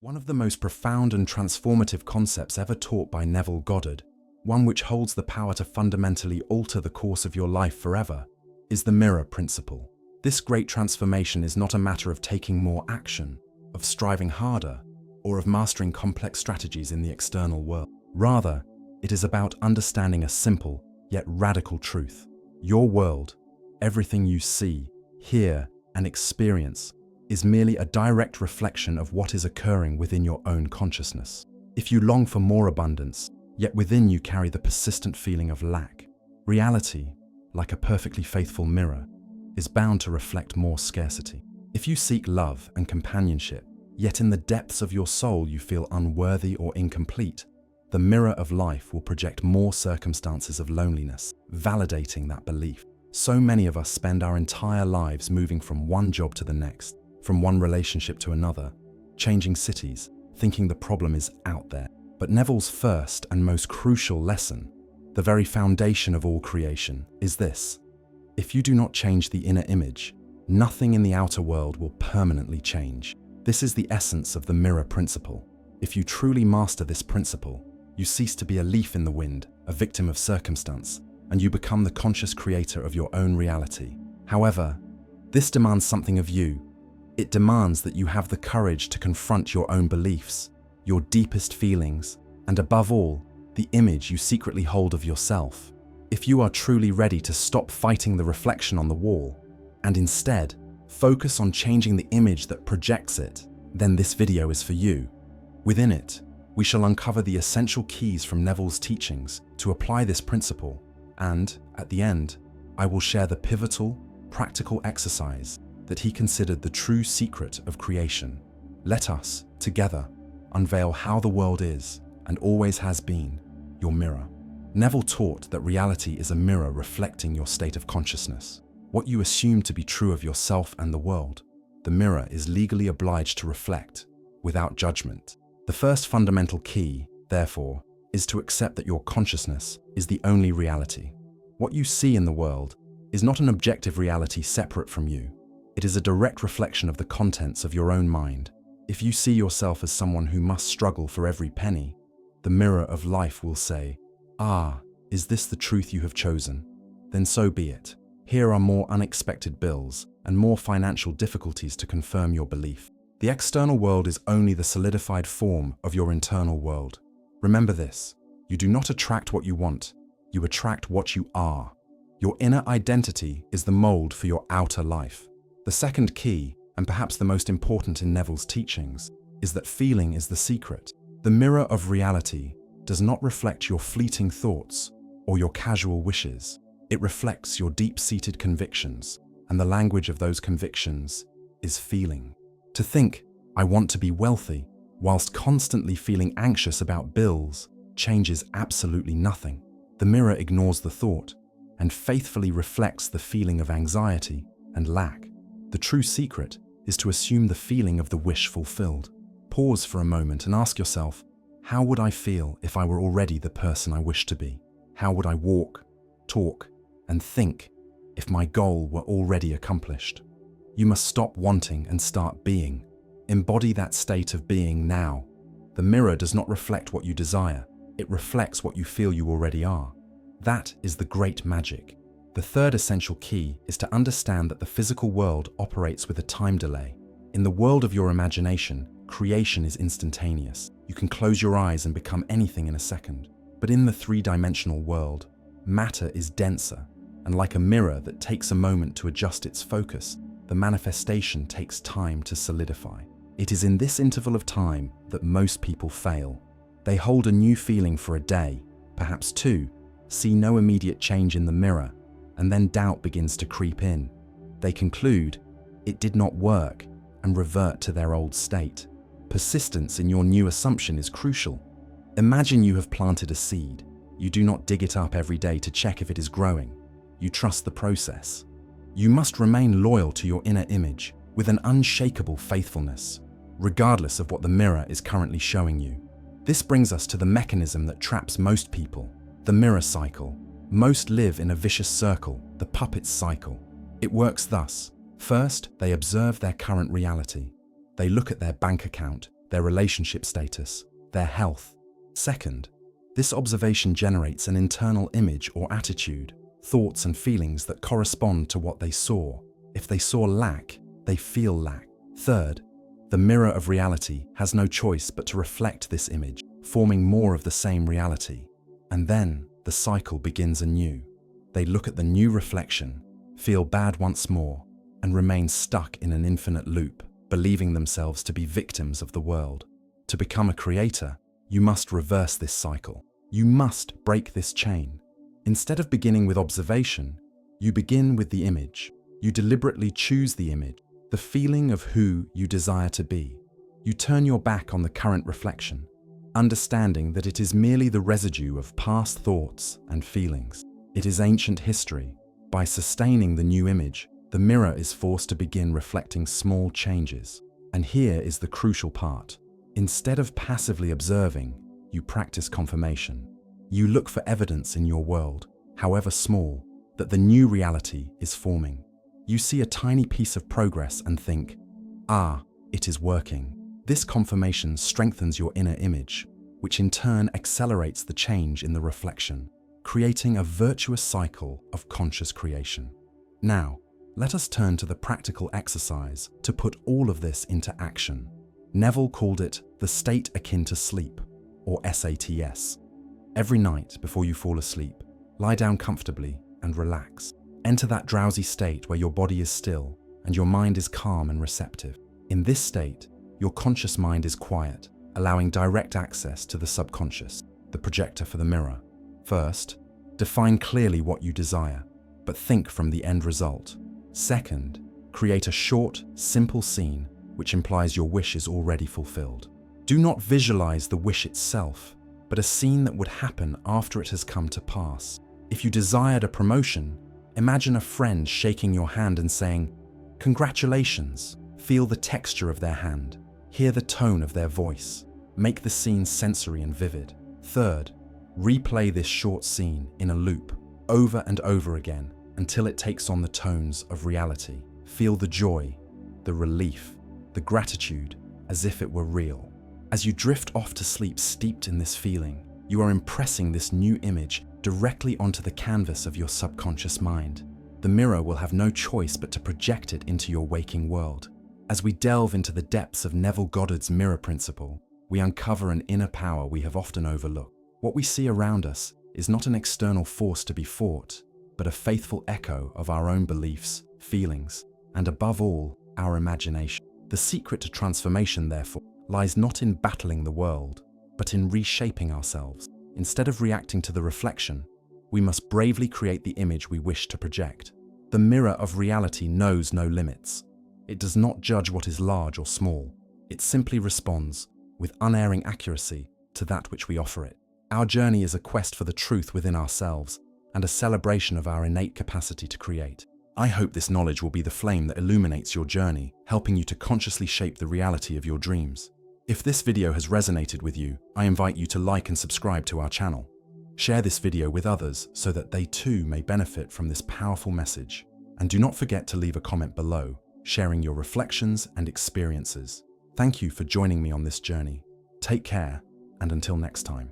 One of the most profound and transformative concepts ever taught by Neville Goddard, one which holds the power to fundamentally alter the course of your life forever, is the mirror principle. This great transformation is not a matter of taking more action, of striving harder, or of mastering complex strategies in the external world. Rather, it is about understanding a simple, yet radical truth. Your world, everything you see, hear, and experience, is merely a direct reflection of what is occurring within your own consciousness. If you long for more abundance, yet within you carry the persistent feeling of lack, reality, like a perfectly faithful mirror, is bound to reflect more scarcity. If you seek love and companionship, yet in the depths of your soul you feel unworthy or incomplete, the mirror of life will project more circumstances of loneliness, validating that belief. So many of us spend our entire lives moving from one job to the next, from one relationship to another, changing cities, thinking the problem is out there. But Neville's first and most crucial lesson, the very foundation of all creation, is this: if you do not change the inner image, nothing in the outer world will permanently change. This is the essence of the mirror principle. If you truly master this principle, you cease to be a leaf in the wind, a victim of circumstance, and you become the conscious creator of your own reality. However, this demands something of you. It demands that you have the courage to confront your own beliefs, your deepest feelings, and above all, the image you secretly hold of yourself. If you are truly ready to stop fighting the reflection on the wall, and instead focus on changing the image that projects it, then this video is for you. Within it, we shall uncover the essential keys from Neville's teachings to apply this principle, and, at the end, I will share the pivotal, practical exercise that he considered the true secret of creation. Let us, together, unveil how the world is, and always has been, your mirror. Neville taught that reality is a mirror reflecting your state of consciousness. What you assume to be true of yourself and the world, the mirror is legally obliged to reflect, without judgment. The first fundamental key, therefore, is to accept that your consciousness is the only reality. What you see in the world is not an objective reality separate from you. It is a direct reflection of the contents of your own mind. If you see yourself as someone who must struggle for every penny, the mirror of life will say, "Ah, is this the truth you have chosen? Then so be it. Here are more unexpected bills and more financial difficulties to confirm your belief." The external world is only the solidified form of your internal world. Remember this: you do not attract what you want, you attract what you are. Your inner identity is the mold for your outer life. The second key, and perhaps the most important in Neville's teachings, is that feeling is the secret. The mirror of reality does not reflect your fleeting thoughts or your casual wishes. It reflects your deep-seated convictions, and the language of those convictions is feeling. To think, "I want to be wealthy," whilst constantly feeling anxious about bills, changes absolutely nothing. The mirror ignores the thought and faithfully reflects the feeling of anxiety and lack. The true secret is to assume the feeling of the wish fulfilled. Pause for a moment and ask yourself, how would I feel if I were already the person I wish to be? How would I walk, talk, and think if my goal were already accomplished? You must stop wanting and start being. Embody that state of being now. The mirror does not reflect what you desire, it reflects what you feel you already are. That is the great magic. The third essential key is to understand that the physical world operates with a time delay. In the world of your imagination, creation is instantaneous. You can close your eyes and become anything in a second. But in the three-dimensional world, matter is denser, and like a mirror that takes a moment to adjust its focus, the manifestation takes time to solidify. It is in this interval of time that most people fail. They hold a new feeling for a day, perhaps two, see no immediate change in the mirror, and then doubt begins to creep in. They conclude, "It did not work," and revert to their old state. Persistence in your new assumption is crucial. Imagine you have planted a seed. You do not dig it up every day to check if it is growing. You trust the process. You must remain loyal to your inner image with an unshakable faithfulness, regardless of what the mirror is currently showing you. This brings us to the mechanism that traps most people, the mirror cycle. Most live in a vicious circle, the puppet cycle. It works thus. First, they observe their current reality. They look at their bank account, their relationship status, their health. Second, this observation generates an internal image or attitude, thoughts and feelings that correspond to what they saw. If they saw lack, they feel lack. Third, the mirror of reality has no choice but to reflect this image, forming more of the same reality. And then the cycle begins anew. They look at the new reflection, feel bad once more, and remain stuck in an infinite loop, believing themselves to be victims of the world. To become a creator, you must reverse this cycle. You must break this chain. Instead of beginning with observation, you begin with the image. You deliberately choose the image, the feeling of who you desire to be. You turn your back on the current reflection, understanding that it is merely the residue of past thoughts and feelings. It is ancient history. By sustaining the new image, the mirror is forced to begin reflecting small changes. And here is the crucial part. Instead of passively observing, you practice confirmation. You look for evidence in your world, however small, that the new reality is forming. You see a tiny piece of progress and think, "Ah, it is working." This confirmation strengthens your inner image, which in turn accelerates the change in the reflection, creating a virtuous cycle of conscious creation. Now, let us turn to the practical exercise to put all of this into action. Neville called it the state akin to sleep, or SATS. Every night before you fall asleep, lie down comfortably and relax. Enter that drowsy state where your body is still and your mind is calm and receptive. In this state, your conscious mind is quiet, allowing direct access to the subconscious, the projector for the mirror. First, define clearly what you desire, but think from the end result. Second, create a short, simple scene which implies your wish is already fulfilled. Do not visualize the wish itself, but a scene that would happen after it has come to pass. If you desired a promotion, imagine a friend shaking your hand and saying, "Congratulations." Feel the texture of their hand. Hear the tone of their voice. Make the scene sensory and vivid. Third, replay this short scene in a loop, over and over again, until it takes on the tones of reality. Feel the joy, the relief, the gratitude, as if it were real. As you drift off to sleep steeped in this feeling, you are impressing this new image directly onto the canvas of your subconscious mind. The mirror will have no choice but to project it into your waking world. As we delve into the depths of Neville Goddard's mirror principle, we uncover an inner power we have often overlooked. What we see around us is not an external force to be fought, but a faithful echo of our own beliefs, feelings, and above all, our imagination. The secret to transformation, therefore, lies not in battling the world, but in reshaping ourselves. Instead of reacting to the reflection, we must bravely create the image we wish to project. The mirror of reality knows no limits. It does not judge what is large or small. It simply responds, with unerring accuracy, to that which we offer it. Our journey is a quest for the truth within ourselves and a celebration of our innate capacity to create. I hope this knowledge will be the flame that illuminates your journey, helping you to consciously shape the reality of your dreams. If this video has resonated with you, I invite you to like and subscribe to our channel. Share this video with others so that they too may benefit from this powerful message. And do not forget to leave a comment below, sharing your reflections and experiences. Thank you for joining me on this journey. Take care, and until next time.